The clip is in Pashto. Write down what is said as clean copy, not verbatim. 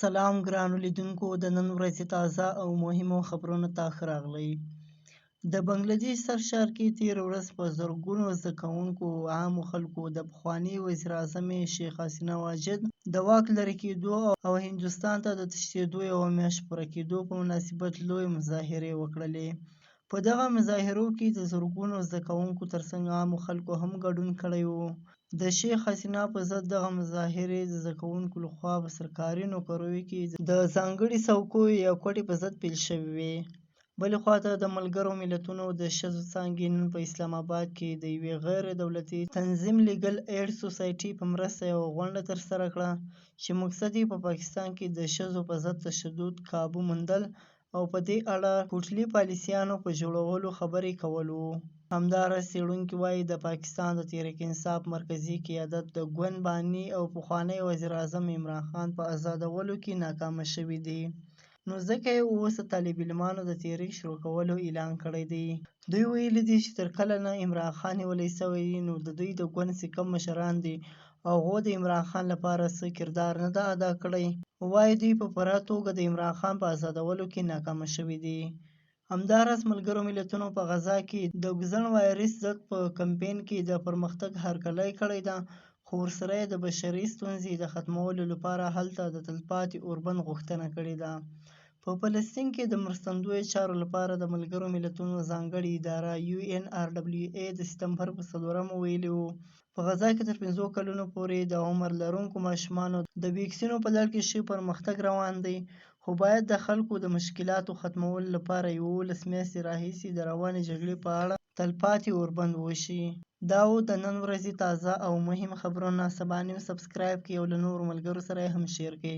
سلام ګرانو لیدونکو، د نن ورځې تازه او مهمو خبرونو ته ښه راغلئ. د بنګلادیش سرشار کې تېره ورځ په زرګونو زده کوونکو او عامو خلکو د پخواني وزیراعظم شیخ حسینه واجد د واک لرې کېدو او هندوستان ته د تښتېدو یوه میاشت پوره کېدو په مناسبت لویې مظاهرې وکړلې. په دغه مظاهرو کې د زرګونو زده کوونکو ترڅنګ عامو خلکو هم ګډون کړی و. د شیخ حسینه په ضد دغه مظاهرې د زده کوونکو لخوا په سرکاري نوکریو کې د ځانګړي څوکیو یا کوټې په ضد پیل شوې وې. بلې خواته د ملګرو ملتونو د ښځو څانګې نن په اسلام آباد کې د یوې غیر دولتي تنظیم لیګل ایډ سوسایټي په مرسته یوه غونډه ترسره کړه چې مقصد یې په پاکستان کې د ښځو په ضد تشدد کابو موندل او په دې اړه کوټلي پالیسیانو په جوړولو خبرې کول وو. همداراز څېړونکي وایي د پاکستان د تحریک انصاف مرکزي قیادت د ګوند باني او پخوانی وزیراعظم عمران خان په ازادولو کې ناکامه شوي دي. نو ځکه یې اوس د طالب علمانو د تحریک شروع کولو اعلان کړی دی. دوی ویلي دي چې تر کله نه عمران خان نیولی شوی دی نو د دوی د ګوند چې کوم مشران دي هغو د عمران خان لپاره څه کردار نه ده ادا کړی. وایي دوی په پوره توګه د عمران خان په ازادولو کې ناکامه شوي دي. همداراز ملګرو ملتونو په غزا کې د اوکسجن وایرس ضد په کمپین کې د پرمختګ هرکلی کړی ده، خو ورسره یې د بشري ستونزې د ختمولو لپاره هلته د تلپاتې اوربند غوښتنه کړې ده. په فلسطین کې د مرستندویه چارو لپاره د ملګرو ملتونو ځانګړې اداره UNRWA د سپتمبر په 4 ویلي وو په غزا کې تر 5 کلونو پورې د عمر لرونکو ماشومانو د ویکسینو په لړ کې ښه پرمختګ روان دی، خو باید د خلکو د مشکلاتو ختمولو لپاره 11 میاشتې راهیسې د روانې جګړې په اړه تلپاتې اوربند وشي. دا و د نن ورځې تازه او مهم خبرونه. سبا نیم سبسکرایب کړئ او له نورو ملګرو سره یې هم شیر کړئ.